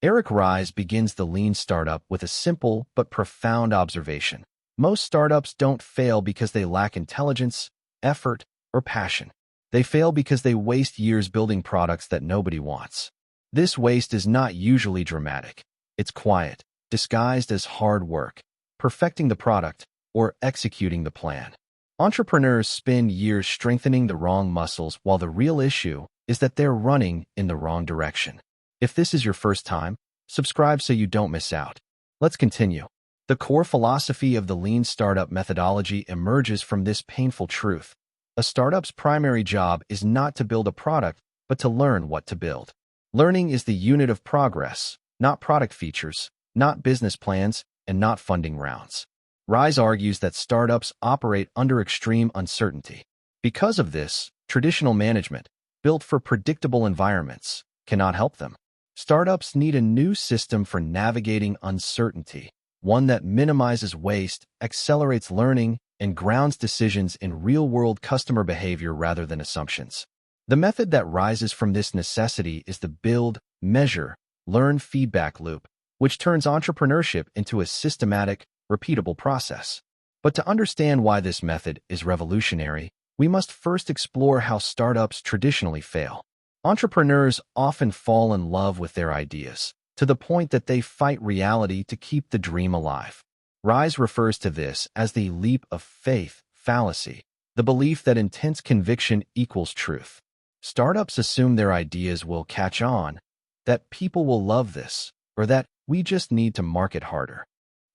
Eric Ries begins the lean startup with a simple but profound observation. Most startups don't fail because they lack intelligence, effort, or passion. They fail because they waste years building products that nobody wants. This waste is not usually dramatic. It's quiet, disguised as hard work, perfecting the product, or executing the plan. Entrepreneurs spend years strengthening the wrong muscles while the real issue is that they're running in the wrong direction. If this is your first time, subscribe so you don't miss out. Let's continue. The core philosophy of the lean startup methodology emerges from this painful truth. A startup's primary job is not to build a product, but to learn what to build. Learning is the unit of progress, not product features, not business plans, and not funding rounds. Ries argues that startups operate under extreme uncertainty. Because of this, traditional management, built for predictable environments, cannot help them. Startups need a new system for navigating uncertainty, one that minimizes waste, accelerates learning, and grounds decisions in real-world customer behavior rather than assumptions. The method that rises from this necessity is the build, measure, learn feedback loop, which turns entrepreneurship into a systematic, repeatable process. But to understand why this method is revolutionary, we must first explore how startups traditionally fail. Entrepreneurs often fall in love with their ideas, to the point that they fight reality to keep the dream alive. Ries refers to this as the leap of faith fallacy, the belief that intense conviction equals truth. Startups assume their ideas will catch on, that people will love this, or that we just need to market harder.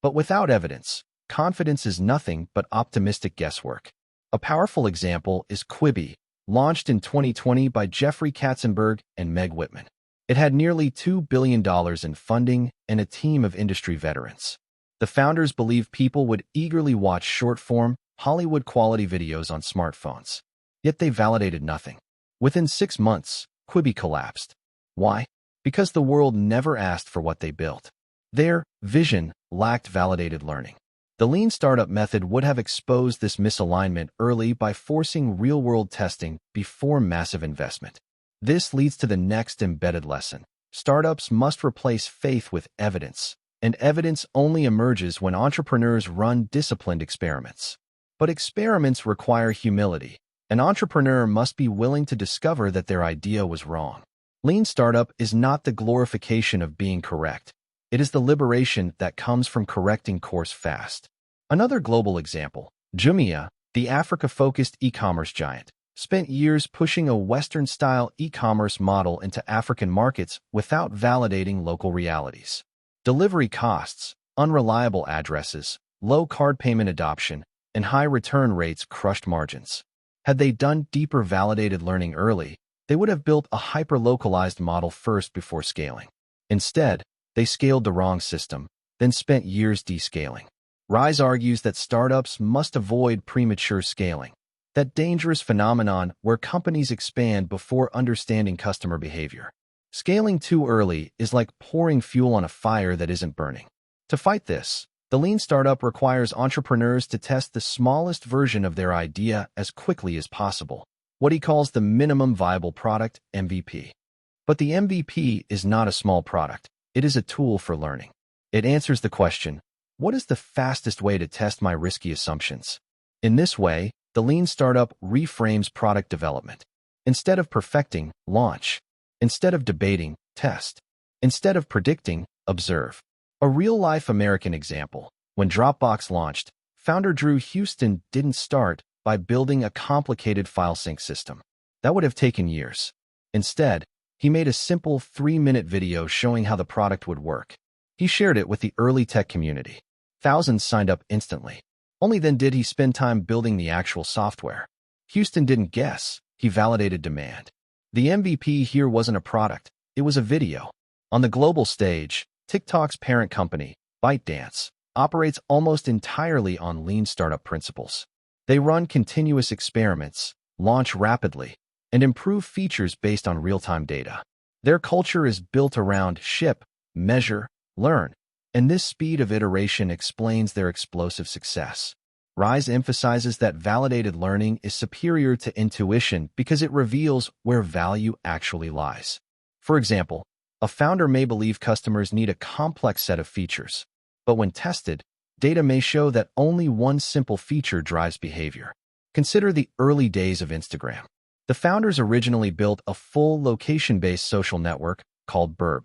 But without evidence, confidence is nothing but optimistic guesswork. A powerful example is Quibi, launched in 2020 by Jeffrey Katzenberg and Meg Whitman. It had nearly $2 billion in funding and a team of industry veterans. The founders believed people would eagerly watch short-form, Hollywood-quality videos on smartphones. Yet they validated nothing. Within 6 months, Quibi collapsed. Why? Because the world never asked for what they built. Their vision lacked validated learning. The lean startup method would have exposed this misalignment early by forcing real-world testing before massive investment. This leads to the next embedded lesson. Startups must replace faith with evidence, and evidence only emerges when entrepreneurs run disciplined experiments. But experiments require humility. An entrepreneur must be willing to discover that their idea was wrong. Lean startup is not the glorification of being correct. It is the liberation that comes from correcting course fast. Another global example, Jumia, the Africa-focused e-commerce giant, spent years pushing a Western-style e-commerce model into African markets without validating local realities. Delivery costs, unreliable addresses, low card payment adoption, and high return rates crushed margins. Had they done deeper validated learning early, they would have built a hyper-localized model first before scaling. Instead, they scaled the wrong system, then spent years descaling. Ries argues that startups must avoid premature scaling, that dangerous phenomenon where companies expand before understanding customer behavior. Scaling too early is like pouring fuel on a fire that isn't burning. To fight this, the lean startup requires entrepreneurs to test the smallest version of their idea as quickly as possible, what he calls the minimum viable product, MVP. But the MVP is not a small product. It is a tool for learning. It answers the question, what is the fastest way to test my risky assumptions? In this way, the lean startup reframes product development. Instead of perfecting, launch. Instead of debating, test. Instead of predicting, observe. A real-life American example. When Dropbox launched, founder Drew Houston didn't start by building a complicated file sync system. That would have taken years. Instead, he made a simple 3-minute video showing how the product would work. He shared it with the early tech community. Thousands signed up instantly. Only then did he spend time building the actual software. Houston didn't guess. He validated demand. The MVP here wasn't a product. It was a video. On the global stage, TikTok's parent company, ByteDance, operates almost entirely on lean startup principles. They run continuous experiments, launch rapidly, and improve features based on real-time data. Their culture is built around ship, measure, learn, and this speed of iteration explains their explosive success. Ries emphasizes that validated learning is superior to intuition because it reveals where value actually lies. For example, A founder may believe customers need a complex set of features, but when tested, data may show that only one simple feature drives behavior. Consider the early days of Instagram. The founders originally built a full location-based social network called Burb,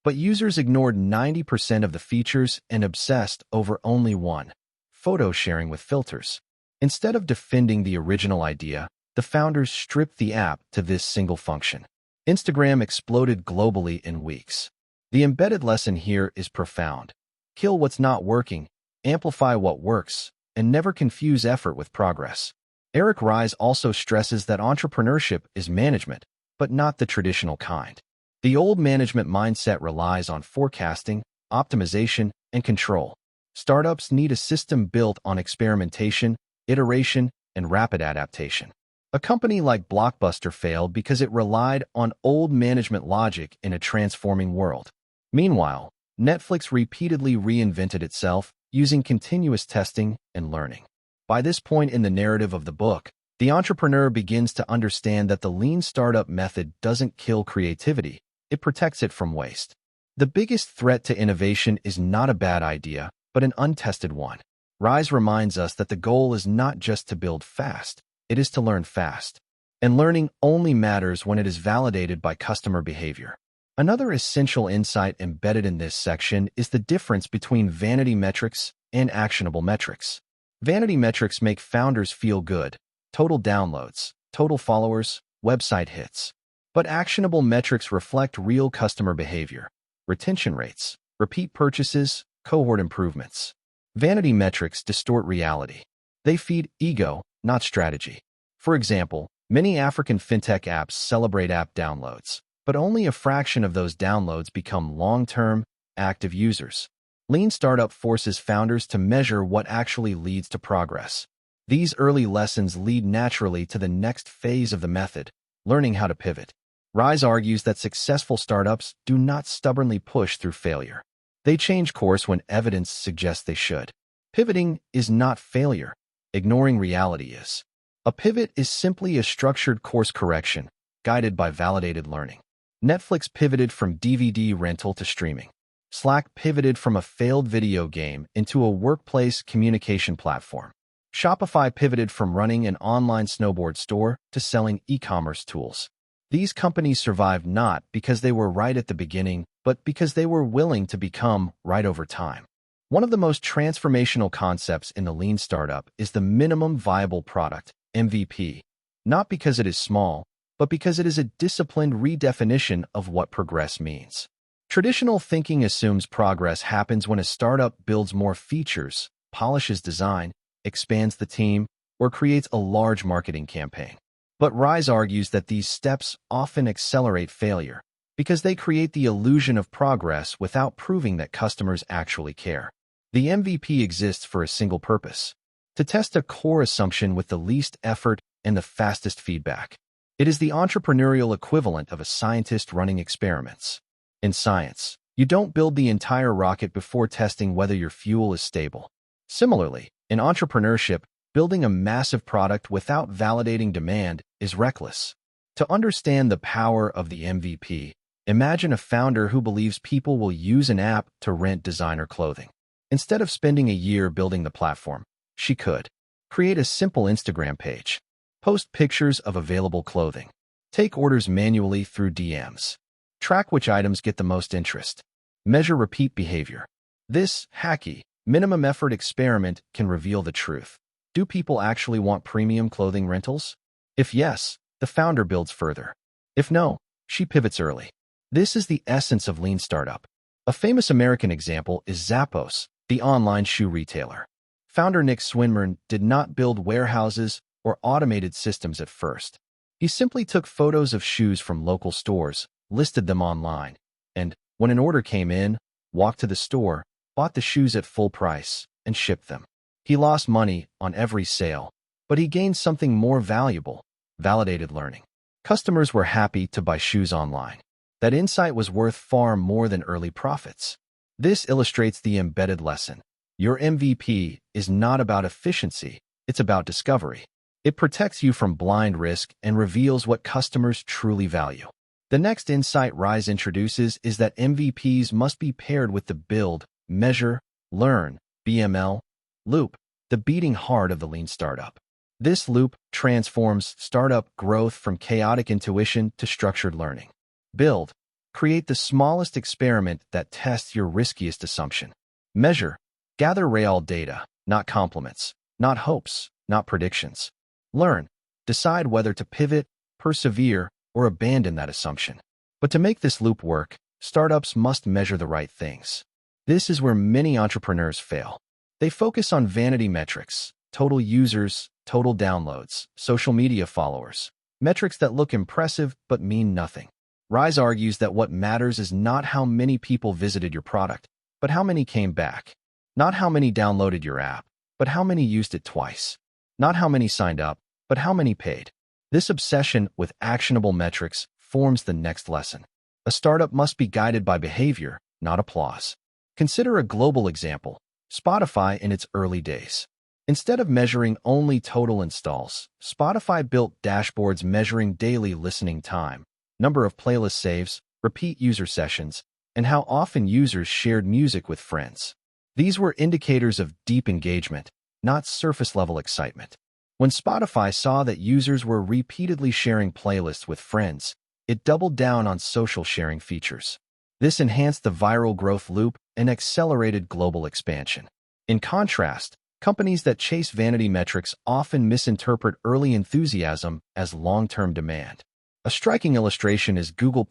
but users ignored 90% of the features and obsessed over only one: photo sharing with filters. Instead of defending the original idea, the founders stripped the app to this single function. Instagram exploded globally in weeks. The embedded lesson here is profound. Kill what's not working, amplify what works, and never confuse effort with progress. Eric Ries also stresses that entrepreneurship is management, but not the traditional kind. The old management mindset relies on forecasting, optimization, and control. Startups need a system built on experimentation, iteration, and rapid adaptation. A company like Blockbuster failed because it relied on old management logic in a transforming world. Meanwhile, Netflix repeatedly reinvented itself using continuous testing and learning. By this point in the narrative of the book, the entrepreneur begins to understand that the lean startup method doesn't kill creativity, it protects it from waste. The biggest threat to innovation is not a bad idea, but an untested one. Rise reminds us that the goal is not just to build fast, it is to learn fast. And learning only matters when it is validated by customer behavior. Another essential insight embedded in this section is the difference between vanity metrics and actionable metrics. Vanity metrics make founders feel good: total downloads, total followers, website hits. But actionable metrics reflect real customer behavior: retention rates, repeat purchases, cohort improvements. Vanity metrics distort reality. They feed ego, not strategy. For example, many African fintech apps celebrate app downloads, but only a fraction of those downloads become long-term, active users. Lean startup forces founders to measure what actually leads to progress. These early lessons lead naturally to the next phase of the method: learning how to pivot. Rise argues that successful startups do not stubbornly push through failure. They change course when evidence suggests they should. Pivoting is not failure. Ignoring reality is. A pivot is simply a structured course correction, guided by validated learning. Netflix pivoted from DVD rental to streaming. Slack pivoted from a failed video game into a workplace communication platform. Shopify pivoted from running an online snowboard store to selling e-commerce tools. These companies survived not because they were right at the beginning, but because they were willing to become right over time. One of the most transformational concepts in the lean startup is the minimum viable product, MVP. Not because it is small, but because it is a disciplined redefinition of what progress means. Traditional thinking assumes progress happens when a startup builds more features, polishes design, expands the team, or creates a large marketing campaign. But Rise argues that these steps often accelerate failure because they create the illusion of progress without proving that customers actually care. The MVP exists for a single purpose: to test a core assumption with the least effort and the fastest feedback. It is the entrepreneurial equivalent of a scientist running experiments. In science, you don't build the entire rocket before testing whether your fuel is stable. Similarly, in entrepreneurship, building a massive product without validating demand is reckless. To understand the power of the MVP, imagine a founder who believes people will use an app to rent designer clothing. Instead of spending a year building the platform, she could create a simple Instagram page, post pictures of available clothing, take orders manually through DMs, track which items get the most interest, measure repeat behavior. This hacky, minimum effort experiment can reveal the truth. Do people actually want premium clothing rentals? If yes, the founder builds further. If no, she pivots early. This is the essence of lean startup. A famous American example is Zappos, the online shoe retailer. Founder Nick Swinmurn did not build warehouses or automated systems at first. He simply took photos of shoes from local stores, listed them online, and, when an order came in, walked to the store, bought the shoes at full price, and shipped them. He lost money on every sale, but he gained something more valuable: validated learning. Customers were happy to buy shoes online. That insight was worth far more than early profits. This illustrates the embedded lesson. Your MVP is not about efficiency, it's about discovery. It protects you from blind risk and reveals what customers truly value. The next insight Rise introduces is that MVPs must be paired with the build, measure, learn, BML, loop, the beating heart of the lean startup. This loop transforms startup growth from chaotic intuition to structured learning. Build. Create the smallest experiment that tests your riskiest assumption. Measure. Gather real data, not compliments, not hopes, not predictions. Learn. Decide whether to pivot, persevere, or abandon that assumption. But to make this loop work, startups must measure the right things. This is where many entrepreneurs fail. They focus on vanity metrics, total users, total downloads, social media followers, metrics that look impressive but mean nothing. Rise argues that what matters is not how many people visited your product, but how many came back. Not how many downloaded your app, but how many used it twice. Not how many signed up, but how many paid. This obsession with actionable metrics forms the next lesson. A startup must be guided by behavior, not applause. Consider a global example, Spotify in its early days. Instead of measuring only total installs, Spotify built dashboards measuring daily listening time, number of playlist saves, repeat user sessions, and how often users shared music with friends. These were indicators of deep engagement, not surface-level excitement. When Spotify saw that users were repeatedly sharing playlists with friends, it doubled down on social sharing features. This enhanced the viral growth loop and accelerated global expansion. In contrast, companies that chase vanity metrics often misinterpret early enthusiasm as long-term demand. A striking illustration is Google+,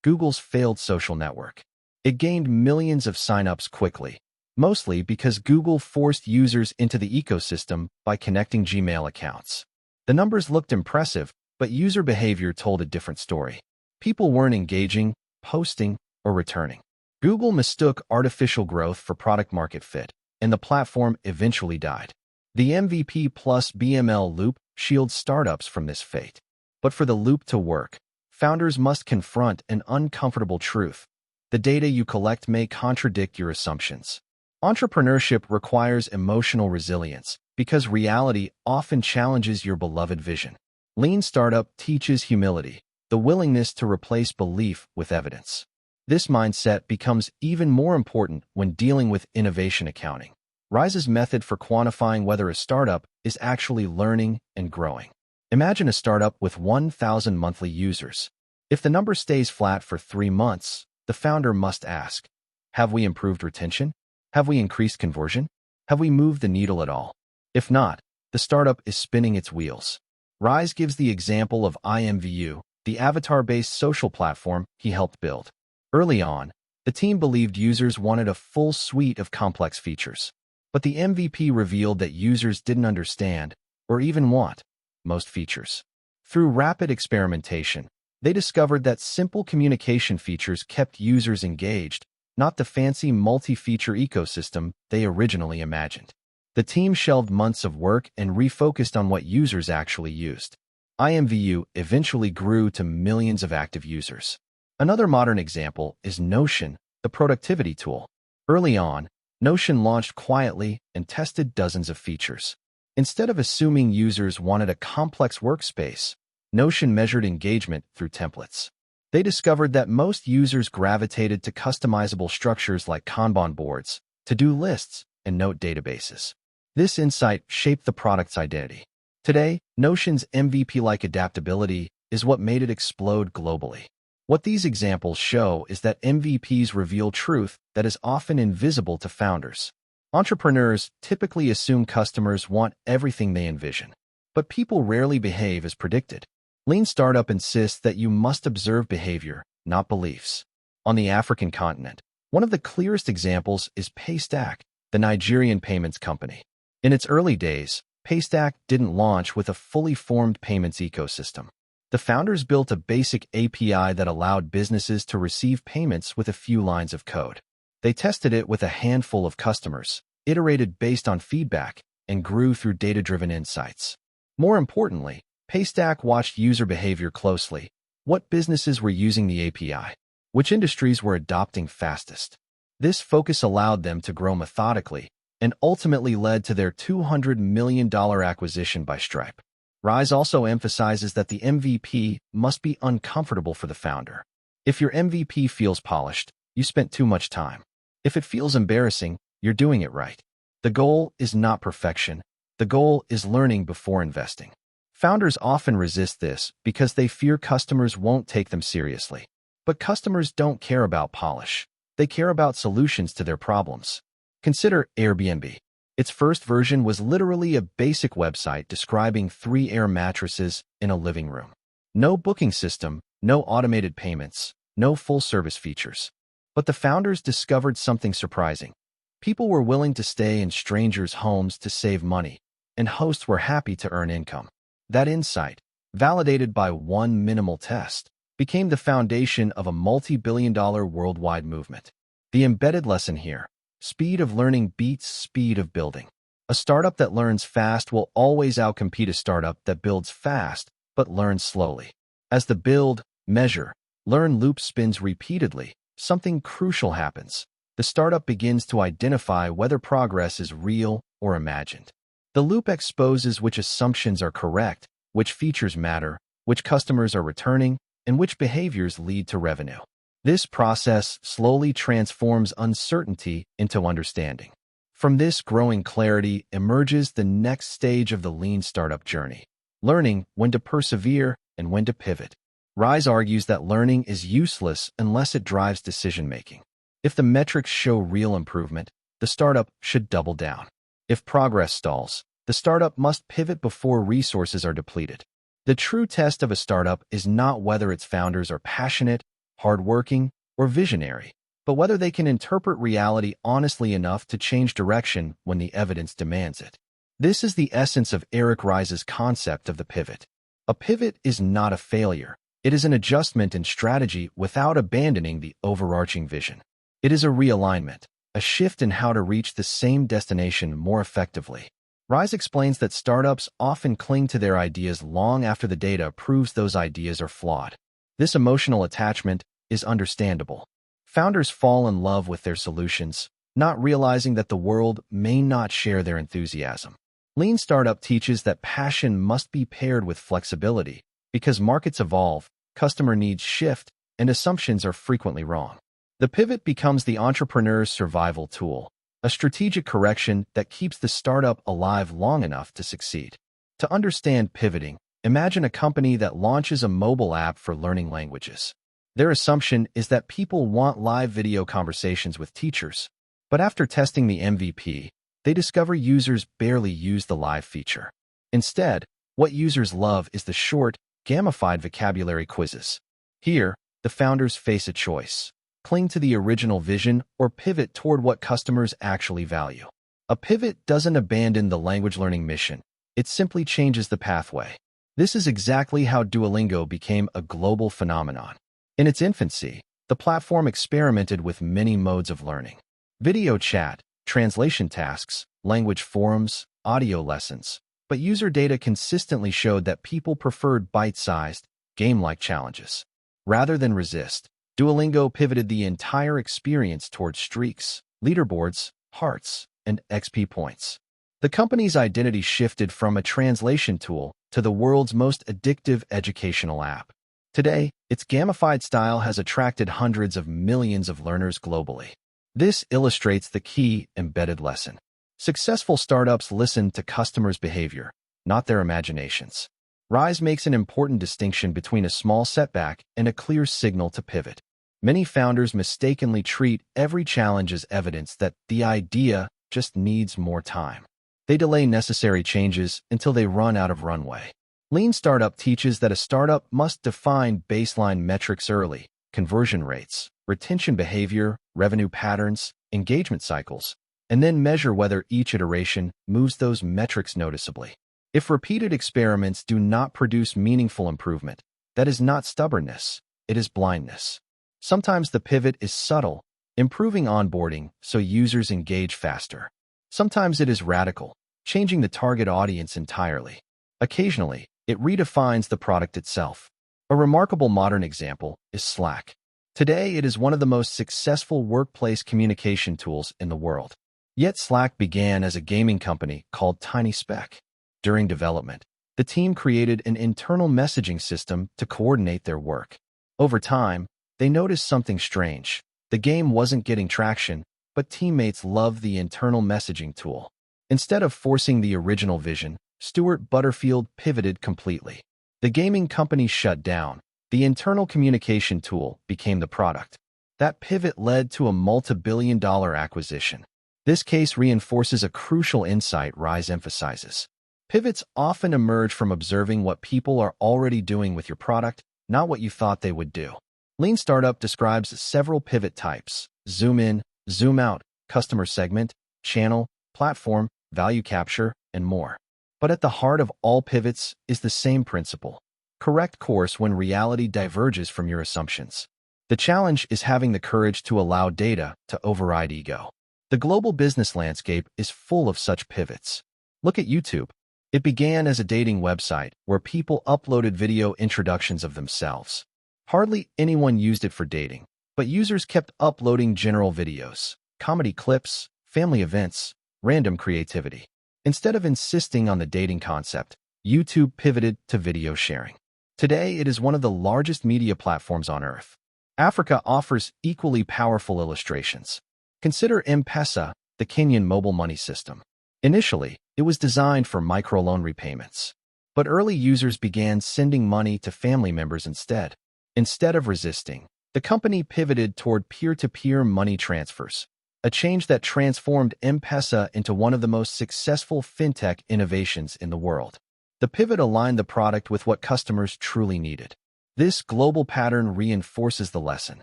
Google's failed social network. It gained millions of signups quickly, mostly because Google forced users into the ecosystem by connecting Gmail accounts. The numbers looked impressive, but user behavior told a different story. People weren't engaging, posting, or returning. Google mistook artificial growth for product-market fit, and the platform eventually died. The MVP plus BML loop shields startups from this fate. But for the loop to work, founders must confront an uncomfortable truth. The data you collect may contradict your assumptions. Entrepreneurship requires emotional resilience because reality often challenges your beloved vision. Lean Startup teaches humility, the willingness to replace belief with evidence. This mindset becomes even more important when dealing with innovation accounting. Rise's method for quantifying whether a startup is actually learning and growing. Imagine a startup with 1,000 monthly users. If the number stays flat for 3 months, the founder must ask, have we improved retention? Have we increased conversion? Have we moved the needle at all? If not, the startup is spinning its wheels. Rise gives the example of IMVU, the avatar-based social platform he helped build. Early on, the team believed users wanted a full suite of complex features. But the MVP revealed that users didn't understand, or even want, most features. Through rapid experimentation, they discovered that simple communication features kept users engaged, not the fancy multi-feature ecosystem they originally imagined. The team shelved months of work and refocused on what users actually used. IMVU eventually grew to millions of active users. Another modern example is Notion, the productivity tool. Early on, Notion launched quietly and tested dozens of features. Instead of assuming users wanted a complex workspace, Notion measured engagement through templates. They discovered that most users gravitated to customizable structures like Kanban boards, to-do lists, and note databases. This insight shaped the product's identity. Today, Notion's MVP-like adaptability is what made it explode globally. What these examples show is that MVPs reveal truth that is often invisible to founders. Entrepreneurs typically assume customers want everything they envision, but people rarely behave as predicted. Lean Startup insists that you must observe behavior, not beliefs. On the African continent, one of the clearest examples is Paystack, the Nigerian payments company. In its early days, Paystack didn't launch with a fully formed payments ecosystem. The founders built a basic API that allowed businesses to receive payments with a few lines of code. They tested it with a handful of customers, iterated based on feedback, and grew through data-driven insights. More importantly, Paystack watched user behavior closely. What businesses were using the API? Which industries were adopting fastest? This focus allowed them to grow methodically and ultimately led to their $200 million acquisition by Stripe. Rise also emphasizes that the MVP must be uncomfortable for the founder. If your MVP feels polished, you spent too much time. If it feels embarrassing, you're doing it right. The goal is not perfection. The goal is learning before investing. Founders often resist this because they fear customers won't take them seriously. But customers don't care about polish. They care about solutions to their problems. Consider Airbnb. Its first version was literally a basic website describing 3 air mattresses in a living room. No booking system, no automated payments, no full-service features. But the founders discovered something surprising. People were willing to stay in strangers' homes to save money, and hosts were happy to earn income. That insight, validated by one minimal test, became the foundation of a multi-billion-dollar worldwide movement. The embedded lesson here: speed of learning beats speed of building. A startup that learns fast will always outcompete a startup that builds fast but learns slowly. As the build, measure, learn loop spins repeatedly, something crucial happens. The startup begins to identify whether progress is real or imagined. The loop exposes which assumptions are correct, which features matter, which customers are returning, and which behaviors lead to revenue. This process slowly transforms uncertainty into understanding. From this growing clarity emerges the next stage of the lean startup journey: learning when to persevere and when to pivot. Rise argues that learning is useless unless it drives decision-making. If the metrics show real improvement, the startup should double down. If progress stalls, the startup must pivot before resources are depleted. The true test of a startup is not whether its founders are passionate, hardworking, or visionary, but whether they can interpret reality honestly enough to change direction when the evidence demands it. This is the essence of Eric Ries's concept of the pivot. A pivot is not a failure. It is an adjustment in strategy without abandoning the overarching vision. It is a realignment, a shift in how to reach the same destination more effectively. Rise explains that startups often cling to their ideas long after the data proves those ideas are flawed. This emotional attachment is understandable. Founders fall in love with their solutions, not realizing that the world may not share their enthusiasm. Lean Startup teaches that passion must be paired with flexibility, because markets evolve, customer needs shift, and assumptions are frequently wrong. The pivot becomes the entrepreneur's survival tool, a strategic correction that keeps the startup alive long enough to succeed. To understand pivoting, imagine a company that launches a mobile app for learning languages. Their assumption is that people want live video conversations with teachers, but after testing the MVP, they discover users barely use the live feature. Instead, what users love is the short, gamified vocabulary quizzes. Here, the founders face a choice: cling to the original vision or pivot toward what customers actually value. A pivot doesn't abandon the language learning mission. It simply changes the pathway. This is exactly how Duolingo became a global phenomenon. In its infancy, the platform experimented with many modes of learning: video chat, translation tasks, language forums, audio lessons. But user data consistently showed that people preferred bite-sized, game-like challenges. Rather than resist, Duolingo pivoted the entire experience towards streaks, leaderboards, hearts, and XP points. The company's identity shifted from a translation tool to the world's most addictive educational app. Today, its gamified style has attracted hundreds of millions of learners globally. This illustrates the key embedded lesson. Successful startups listen to customers' behavior, not their imaginations. Rise makes an important distinction between a small setback and a clear signal to pivot. Many founders mistakenly treat every challenge as evidence that the idea just needs more time. They delay necessary changes until they run out of runway. Lean Startup teaches that a startup must define baseline metrics early: conversion rates, retention behavior, revenue patterns, engagement cycles, and then measure whether each iteration moves those metrics noticeably. If repeated experiments do not produce meaningful improvement, that is not stubbornness, it is blindness. Sometimes the pivot is subtle, improving onboarding so users engage faster. Sometimes it is radical, changing the target audience entirely. Occasionally, it redefines the product itself. A remarkable modern example is Slack. Today, it is one of the most successful workplace communication tools in the world. Yet Slack began as a gaming company called TinySpec. During development, The team created an internal messaging system to coordinate their work. Over time, they noticed something strange. The game wasn't getting traction, but teammates loved the internal messaging tool. Instead of forcing the original vision, Stuart Butterfield pivoted completely. The gaming company shut down. The internal communication tool became the product. That pivot led to a multi-billion-dollar acquisition. This case reinforces a crucial insight Ries emphasizes. Pivots often emerge from observing what people are already doing with your product, not what you thought they would do. Lean Startup describes several pivot types: zoom in, zoom out, customer segment, channel, platform, value capture, and more. But at the heart of all pivots is the same principle: correct course when reality diverges from your assumptions. The challenge is having the courage to allow data to override ego. The global business landscape is full of such pivots. Look at YouTube. It began as a dating website where people uploaded video introductions of themselves. Hardly anyone used it for dating, but users kept uploading general videos, comedy clips, family events, random creativity. Instead of insisting on the dating concept, YouTube pivoted to video sharing. Today, it is one of the largest media platforms on Earth. Africa offers equally powerful illustrations. Consider M-Pesa, the Kenyan mobile money system. Initially, it was designed for microloan repayments. But early users began sending money to family members instead. Instead of resisting, the company pivoted toward peer-to-peer money transfers, a change that transformed M-Pesa into one of the most successful fintech innovations in the world. The pivot aligned the product with what customers truly needed. This global pattern reinforces the lesson.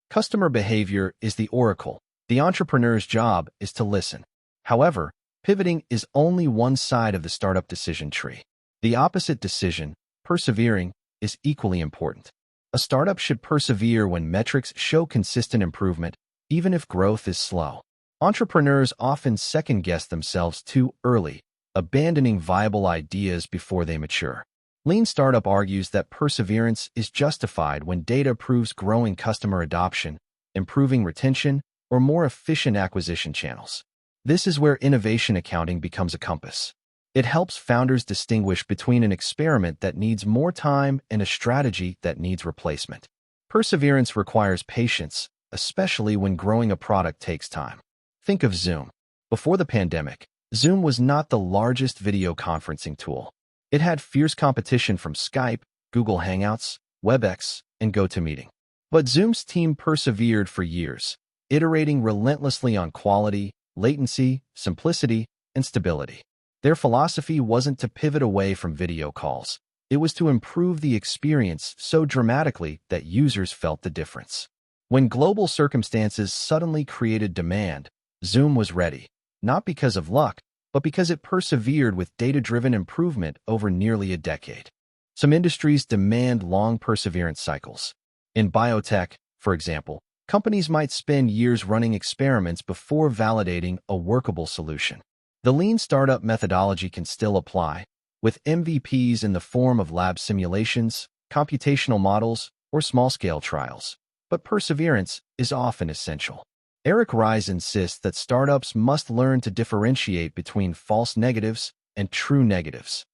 Customer behavior is the oracle. The entrepreneur's job is to listen. However, pivoting is only one side of the startup decision tree. The opposite decision, persevering, is equally important. A startup should persevere when metrics show consistent improvement, even if growth is slow. Entrepreneurs often second-guess themselves too early, abandoning viable ideas before they mature. Lean Startup argues that perseverance is justified when data proves growing customer adoption, improving retention, or more efficient acquisition channels. This is where innovation accounting becomes a compass. It helps founders distinguish between an experiment that needs more time and a strategy that needs replacement. Perseverance requires patience, especially when growing a product takes time. Think of Zoom. Before the pandemic, Zoom was not the largest video conferencing tool. It had fierce competition from Skype, Google Hangouts, WebEx, and GoToMeeting. But Zoom's team persevered for years, iterating relentlessly on quality, latency, simplicity, and stability. Their philosophy wasn't to pivot away from video calls. It was to improve the experience so dramatically that users felt the difference. When global circumstances suddenly created demand, Zoom was ready, not because of luck, but because it persevered with data-driven improvement over nearly a decade. Some industries demand long perseverance cycles. In biotech, for example, companies might spend years running experiments before validating a workable solution. The lean startup methodology can still apply, with MVPs in the form of lab simulations, computational models, or small-scale trials. But perseverance is often essential. Eric Ries insists that startups must learn to differentiate between false negatives and true negatives.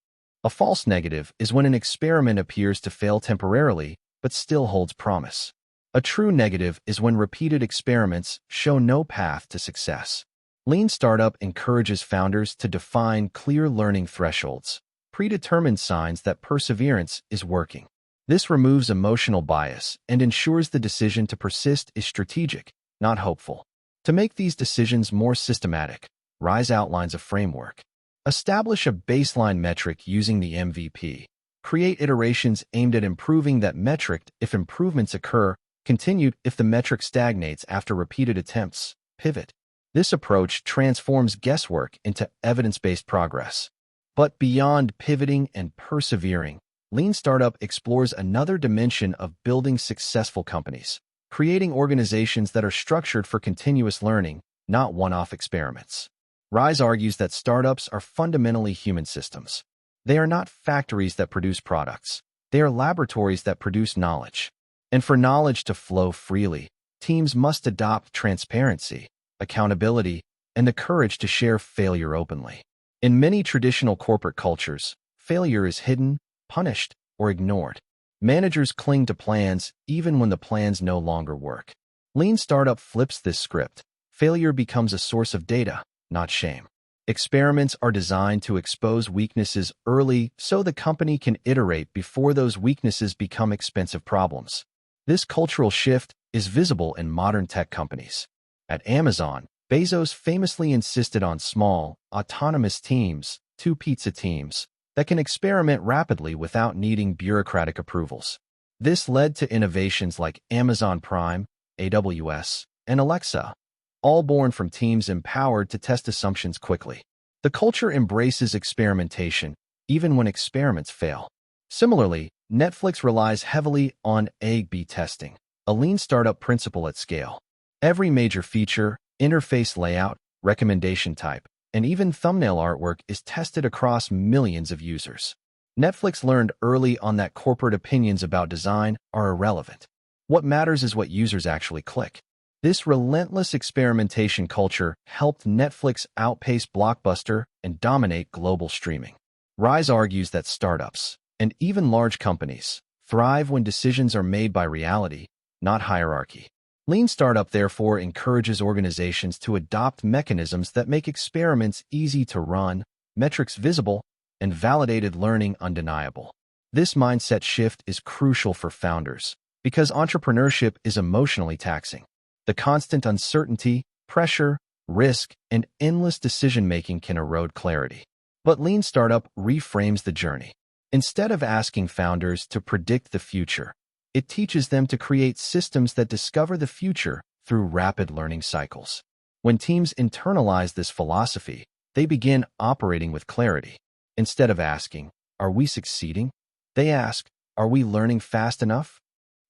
A false negative is when an experiment appears to fail temporarily but still holds promise. A true negative is when repeated experiments show no path to success. Lean Startup encourages founders to define clear learning thresholds, predetermined signs that perseverance is working. This removes emotional bias and ensures the decision to persist is strategic, not hopeful. To make these decisions more systematic, Rise outlines a framework. Establish a baseline metric using the MVP. Create iterations aimed at improving that metric if improvements occur. Continued if the metric stagnates after repeated attempts. Pivot. This approach transforms guesswork into evidence-based progress. But beyond pivoting and persevering, Lean Startup explores another dimension of building successful companies, creating organizations that are structured for continuous learning, not one-off experiments. Rise argues that startups are fundamentally human systems. They are not factories that produce products. They are laboratories that produce knowledge. And for knowledge to flow freely, teams must adopt transparency, accountability, and the courage to share failure openly. In many traditional corporate cultures, failure is hidden, punished, or ignored. Managers cling to plans even when the plans no longer work. Lean Startup flips this script. Failure becomes a source of data, not shame. Experiments are designed to expose weaknesses early so the company can iterate before those weaknesses become expensive problems. This cultural shift is visible in modern tech companies. At Amazon, Bezos famously insisted on small, autonomous teams, 2 pizza teams, that can experiment rapidly without needing bureaucratic approvals. This led to innovations like Amazon Prime, AWS, and Alexa, all born from teams empowered to test assumptions quickly. The culture embraces experimentation, even when experiments fail. Similarly, Netflix relies heavily on A/B testing, a lean startup principle at scale. Every major feature, interface layout, recommendation type, and even thumbnail artwork is tested across millions of users. Netflix learned early on that corporate opinions about design are irrelevant. What matters is what users actually click. This relentless experimentation culture helped Netflix outpace Blockbuster and dominate global streaming. Ries argues that startups, and even large companies, thrive when decisions are made by reality, not hierarchy. Lean Startup therefore encourages organizations to adopt mechanisms that make experiments easy to run, metrics visible, and validated learning undeniable. This mindset shift is crucial for founders because entrepreneurship is emotionally taxing. The constant uncertainty, pressure, risk, and endless decision-making can erode clarity. But Lean Startup reframes the journey. Instead of asking founders to predict the future, it teaches them to create systems that discover the future through rapid learning cycles. When teams internalize this philosophy, they begin operating with clarity. Instead of asking, "Are we succeeding?" they ask, "Are we learning fast enough?"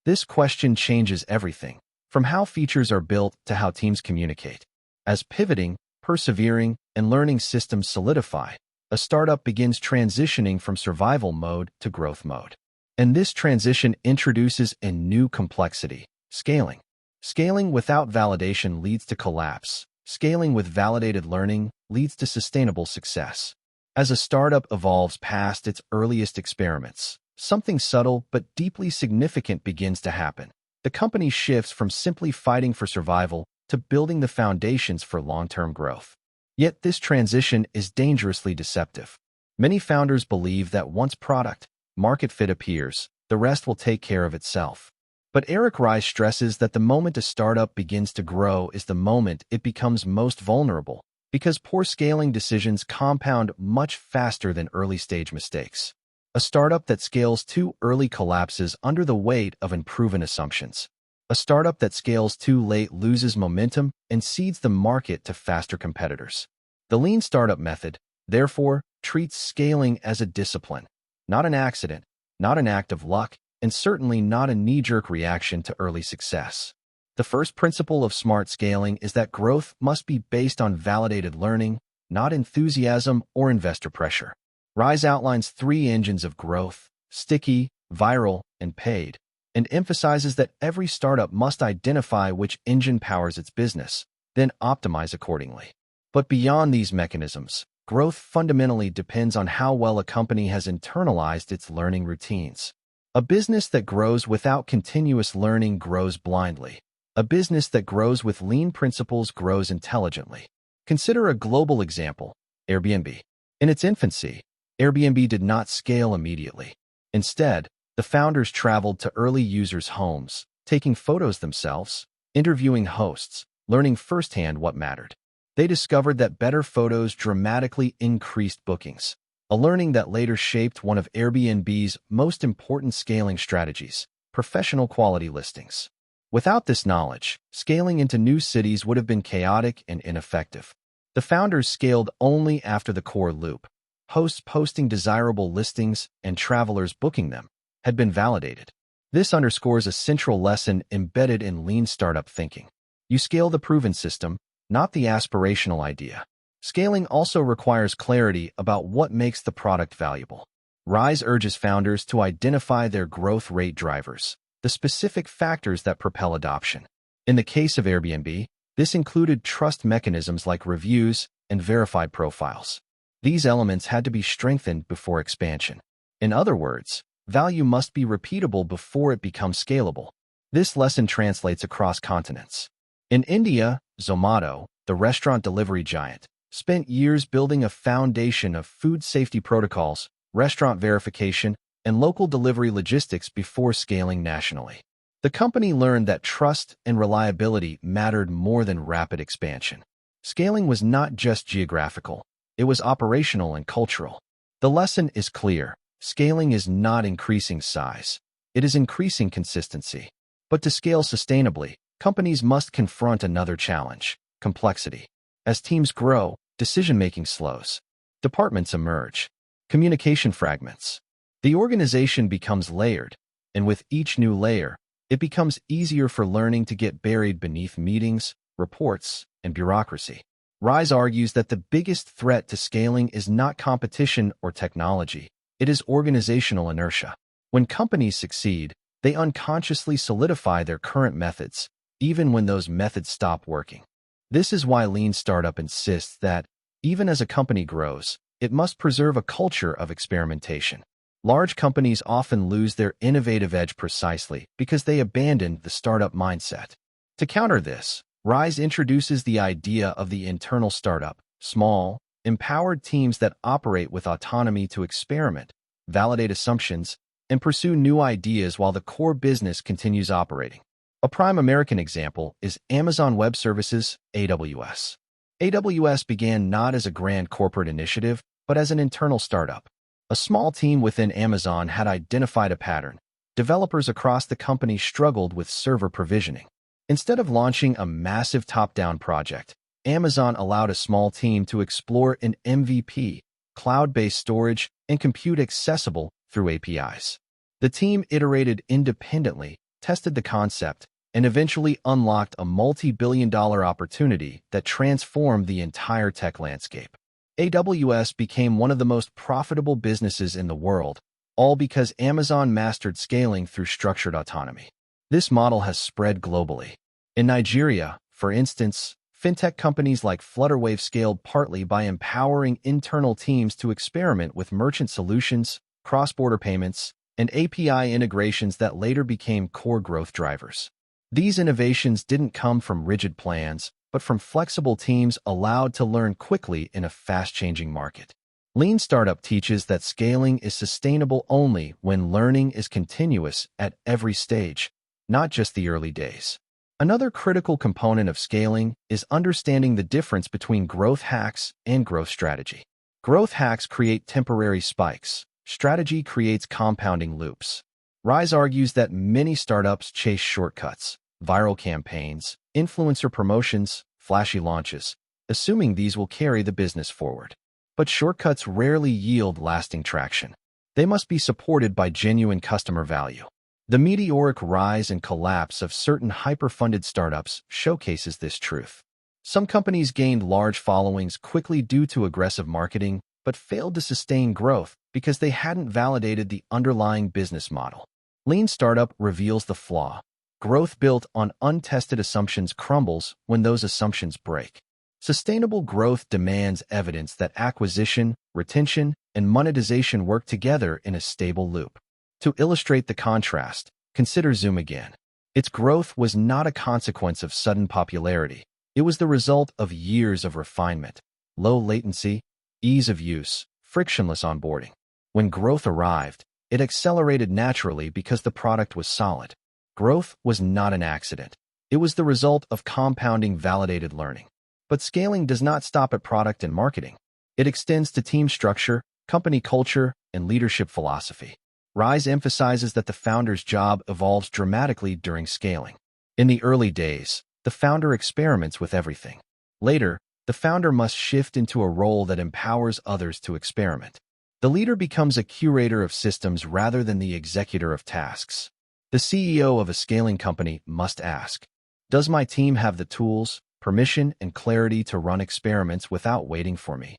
This question changes everything, from how features are built to how teams communicate. As pivoting, persevering, and learning systems solidify, a startup begins transitioning from survival mode to growth mode. And this transition introduces a new complexity: scaling. Scaling without validation leads to collapse. Scaling with validated learning leads to sustainable success. As a startup evolves past its earliest experiments, something subtle but deeply significant begins to happen. The company shifts from simply fighting for survival to building the foundations for long-term growth. Yet this transition is dangerously deceptive. Many founders believe that once product-market fit appears, the rest will take care of itself. But Eric Ries stresses that the moment a startup begins to grow is the moment it becomes most vulnerable, because poor scaling decisions compound much faster than early-stage mistakes. A startup that scales too early collapses under the weight of unproven assumptions. A startup that scales too late loses momentum and cedes the market to faster competitors. The lean startup method, therefore, treats scaling as a discipline, not an accident, not an act of luck, and certainly not a knee-jerk reaction to early success. The first principle of smart scaling is that growth must be based on validated learning, not enthusiasm or investor pressure. Rise outlines 3 engines of growth: sticky, viral, and paid, and emphasizes that every startup must identify which engine powers its business, then optimize accordingly. But beyond these mechanisms, growth fundamentally depends on how well a company has internalized its learning routines. A business that grows without continuous learning grows blindly. A business that grows with lean principles grows intelligently. Consider a global example: Airbnb. In its infancy, Airbnb did not scale immediately. Instead, the founders traveled to early users' homes, taking photos themselves, interviewing hosts, learning firsthand what mattered. They discovered that better photos dramatically increased bookings, a learning that later shaped one of Airbnb's most important scaling strategies: professional quality listings. Without this knowledge, scaling into new cities would have been chaotic and ineffective. The founders scaled only after the core loop: hosts posting desirable listings and travelers booking them had been validated. This underscores a central lesson embedded in lean startup thinking. You scale the proven system, not the aspirational idea. Scaling also requires clarity about what makes the product valuable. Rise urges founders to identify their growth rate drivers, the specific factors that propel adoption. In the case of Airbnb, this included trust mechanisms like reviews and verified profiles. These elements had to be strengthened before expansion. In other words, value must be repeatable before it becomes scalable. This lesson translates across continents. In India, Zomato, the restaurant delivery giant, spent years building a foundation of food safety protocols, restaurant verification, and local delivery logistics before scaling nationally. The company learned that trust and reliability mattered more than rapid expansion. Scaling was not just geographical, it was operational and cultural. The lesson is clear. Scaling is not increasing size. It is increasing consistency. But to scale sustainably, companies must confront another challenge: complexity. As teams grow, decision-making slows. Departments emerge. Communication fragments. The organization becomes layered, and with each new layer, it becomes easier for learning to get buried beneath meetings, reports, and bureaucracy. Ries argues that the biggest threat to scaling is not competition or technology, it is organizational inertia. When companies succeed, they unconsciously solidify their current methods, even when those methods stop working. This is why Lean Startup insists that, even as a company grows, it must preserve a culture of experimentation. Large companies often lose their innovative edge precisely because they abandoned the startup mindset. To counter this, Ries introduces the idea of the internal startup: small, empowered teams that operate with autonomy to experiment, validate assumptions, and pursue new ideas while the core business continues operating. A prime American example is Amazon Web Services, AWS. AWS began not as a grand corporate initiative, but as an internal startup. A small team within Amazon had identified a pattern. Developers across the company struggled with server provisioning. Instead of launching a massive top-down project, Amazon allowed a small team to explore an MVP, cloud-based storage, and compute accessible through APIs. The team iterated independently, tested the concept, and eventually unlocked a multi-billion-dollar opportunity that transformed the entire tech landscape. AWS became one of the most profitable businesses in the world, all because Amazon mastered scaling through structured autonomy. This model has spread globally. In Nigeria, for instance, fintech companies like Flutterwave scaled partly by empowering internal teams to experiment with merchant solutions, cross-border payments, and API integrations that later became core growth drivers. These innovations didn't come from rigid plans, but from flexible teams allowed to learn quickly in a fast-changing market. Lean Startup teaches that scaling is sustainable only when learning is continuous at every stage, not just the early days. Another critical component of scaling is understanding the difference between growth hacks and growth strategy. Growth hacks create temporary spikes. Strategy creates compounding loops. Ries argues that many startups chase shortcuts, viral campaigns, influencer promotions, flashy launches, assuming these will carry the business forward. But shortcuts rarely yield lasting traction. They must be supported by genuine customer value. The meteoric rise and collapse of certain hyper-funded startups showcases this truth. Some companies gained large followings quickly due to aggressive marketing, but failed to sustain growth because they hadn't validated the underlying business model. Lean Startup reveals the flaw. Growth built on untested assumptions crumbles when those assumptions break. Sustainable growth demands evidence that acquisition, retention, and monetization work together in a stable loop. To illustrate the contrast, consider Zoom again. Its growth was not a consequence of sudden popularity. It was the result of years of refinement, low latency, ease of use, frictionless onboarding. When growth arrived, it accelerated naturally because the product was solid. Growth was not an accident. It was the result of compounding validated learning. But scaling does not stop at product and marketing. It extends to team structure, company culture, and leadership philosophy. Ries emphasizes that the founder's job evolves dramatically during scaling. In the early days, the founder experiments with everything. Later, the founder must shift into a role that empowers others to experiment. The leader becomes a curator of systems rather than the executor of tasks. The CEO of a scaling company must ask, does my team have the tools, permission, and clarity to run experiments without waiting for me?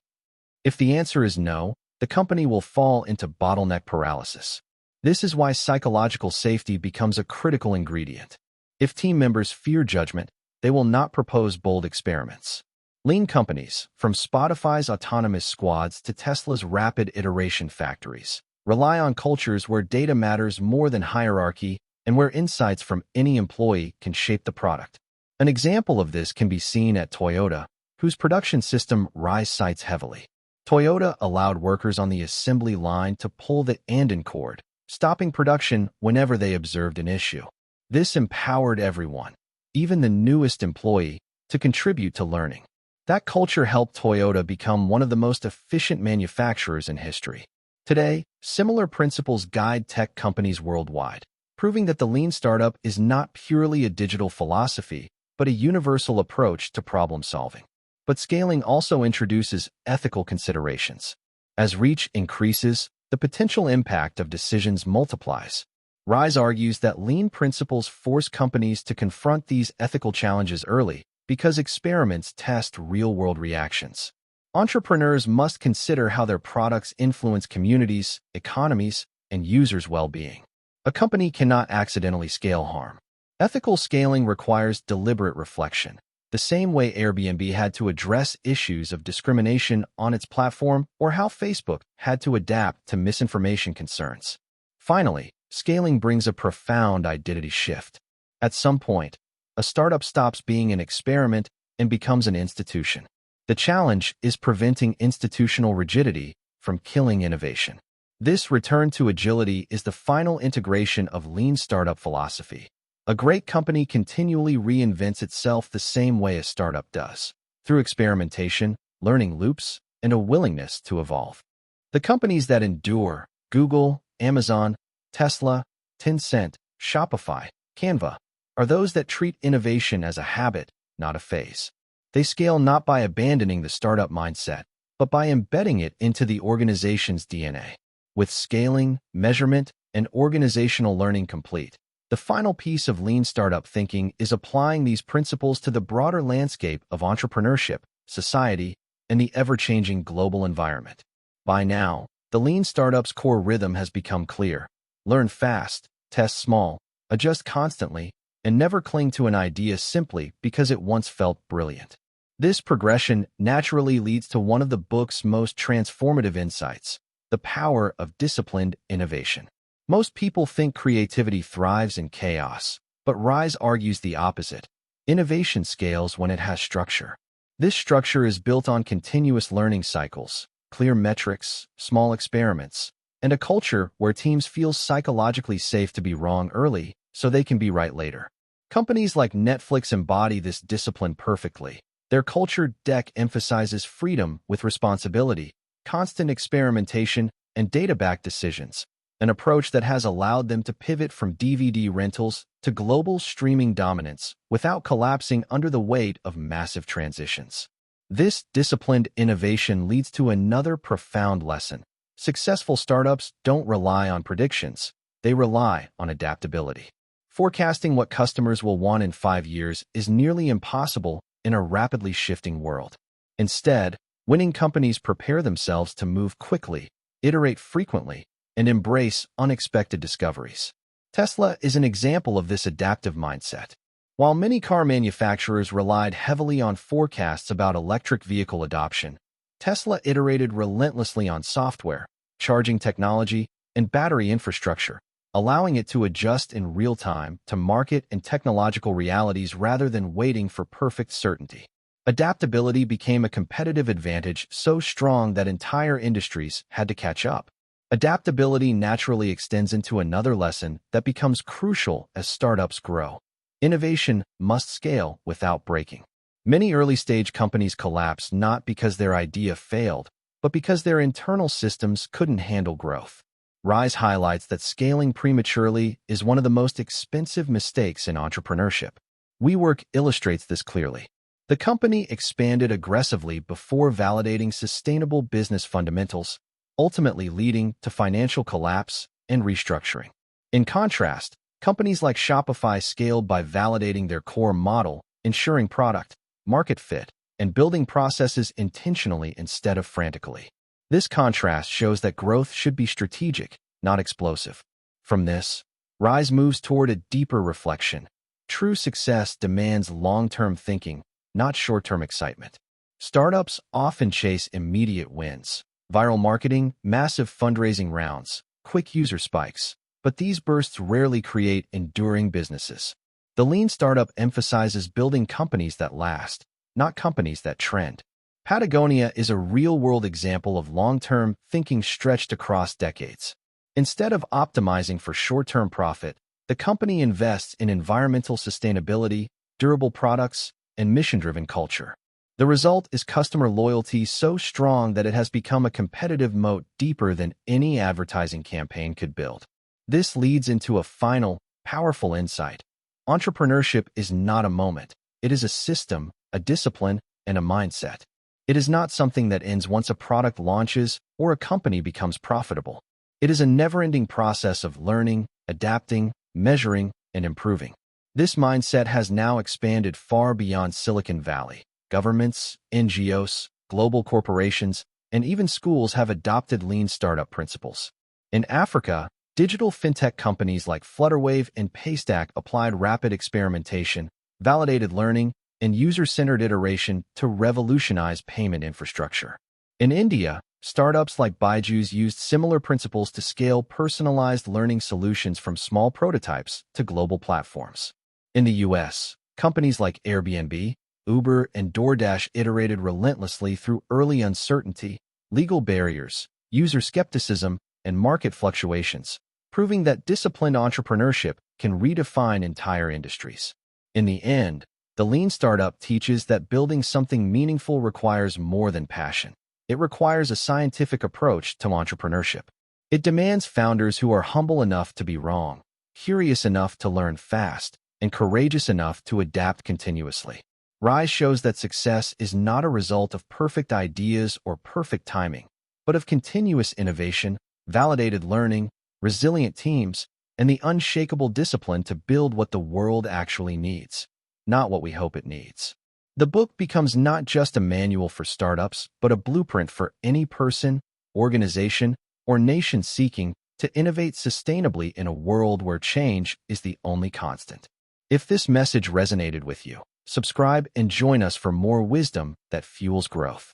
If the answer is no, the company will fall into bottleneck paralysis. This is why psychological safety becomes a critical ingredient. If team members fear judgment, they will not propose bold experiments. Lean companies, from Spotify's autonomous squads to Tesla's rapid iteration factories, rely on cultures where data matters more than hierarchy and where insights from any employee can shape the product. An example of this can be seen at Toyota, whose production system Rise cites heavily. Toyota allowed workers on the assembly line to pull the andon cord, stopping production whenever they observed an issue. This empowered everyone, even the newest employee, to contribute to learning. That culture helped Toyota become one of the most efficient manufacturers in history. Today, similar principles guide tech companies worldwide, proving that the lean startup is not purely a digital philosophy, but a universal approach to problem solving. But scaling also introduces ethical considerations. As reach increases, the potential impact of decisions multiplies. Rise argues that lean principles force companies to confront these ethical challenges early because experiments test real-world reactions. Entrepreneurs must consider how their products influence communities, economies, and users' well-being. A company cannot accidentally scale harm. Ethical scaling requires deliberate reflection, the same way Airbnb had to address issues of discrimination on its platform or how Facebook had to adapt to misinformation concerns. Finally, scaling brings a profound identity shift. At some point, a startup stops being an experiment and becomes an institution. The challenge is preventing institutional rigidity from killing innovation. This return to agility is the final integration of lean startup philosophy. A great company continually reinvents itself the same way a startup does, through experimentation, learning loops, and a willingness to evolve. The companies that endure, Google, Amazon, Tesla, Tencent, Shopify, Canva, are those that treat innovation as a habit, not a phase. They scale not by abandoning the startup mindset, but by embedding it into the organization's DNA. With scaling, measurement, and organizational learning complete, the final piece of lean startup thinking is applying these principles to the broader landscape of entrepreneurship, society, and the ever-changing global environment. By now, the lean startup's core rhythm has become clear. Learn fast, test small, adjust constantly, and never cling to an idea simply because it once felt brilliant. This progression naturally leads to one of the book's most transformative insights: the power of disciplined innovation. Most people think creativity thrives in chaos, but Rise argues the opposite. Innovation scales when it has structure. This structure is built on continuous learning cycles, clear metrics, small experiments, and a culture where teams feel psychologically safe to be wrong early so they can be right later. Companies like Netflix embody this discipline perfectly. Their culture deck emphasizes freedom with responsibility, constant experimentation, and data-backed decisions, an approach that has allowed them to pivot from DVD rentals to global streaming dominance without collapsing under the weight of massive transitions. This disciplined innovation leads to another profound lesson. Successful startups don't rely on predictions, they rely on adaptability. Forecasting what customers will want in 5 years is nearly impossible in a rapidly shifting world. Instead, winning companies prepare themselves to move quickly, iterate frequently, and embrace unexpected discoveries. Tesla is an example of this adaptive mindset. While many car manufacturers relied heavily on forecasts about electric vehicle adoption, Tesla iterated relentlessly on software, charging technology, and battery infrastructure, allowing it to adjust in real time to market and technological realities rather than waiting for perfect certainty. Adaptability became a competitive advantage so strong that entire industries had to catch up. Adaptability naturally extends into another lesson that becomes crucial as startups grow. Innovation must scale without breaking. Many early-stage companies collapse not because their idea failed, but because their internal systems couldn't handle growth. Rise highlights that scaling prematurely is one of the most expensive mistakes in entrepreneurship. WeWork illustrates this clearly. The company expanded aggressively before validating sustainable business fundamentals, ultimately leading to financial collapse and restructuring. In contrast, companies like Shopify scaled by validating their core model, ensuring product, market fit, and building processes intentionally instead of frantically. This contrast shows that growth should be strategic, not explosive. From this, Rise moves toward a deeper reflection. True success demands long-term thinking, not short-term excitement. Startups often chase immediate wins. Viral marketing, massive fundraising rounds, quick user spikes. But these bursts rarely create enduring businesses. The lean startup emphasizes building companies that last, not companies that trend. Patagonia is a real-world example of long-term thinking stretched across decades. Instead of optimizing for short-term profit, the company invests in environmental sustainability, durable products, and mission-driven culture. The result is customer loyalty so strong that it has become a competitive moat deeper than any advertising campaign could build. This leads into a final, powerful insight. Entrepreneurship is not a moment. It is a system, a discipline, and a mindset. It is not something that ends once a product launches or a company becomes profitable. It is a never-ending process of learning, adapting, measuring, and improving. This mindset has now expanded far beyond Silicon Valley. Governments, NGOs, global corporations, and even schools have adopted lean startup principles. In Africa, digital fintech companies like Flutterwave and Paystack applied rapid experimentation, validated learning, and user-centered iteration to revolutionize payment infrastructure. In India, startups like Byju's used similar principles to scale personalized learning solutions from small prototypes to global platforms. In the US, companies like Airbnb, Uber, and DoorDash iterated relentlessly through early uncertainty, legal barriers, user skepticism, and market fluctuations, proving that disciplined entrepreneurship can redefine entire industries. In the end, the lean startup teaches that building something meaningful requires more than passion. It requires a scientific approach to entrepreneurship. It demands founders who are humble enough to be wrong, curious enough to learn fast, and courageous enough to adapt continuously. Rise shows that success is not a result of perfect ideas or perfect timing, but of continuous innovation, validated learning, resilient teams, and the unshakable discipline to build what the world actually needs, not what we hope it needs. The book becomes not just a manual for startups, but a blueprint for any person, organization, or nation seeking to innovate sustainably in a world where change is the only constant. If this message resonated with you, subscribe and join us for more wisdom that fuels growth.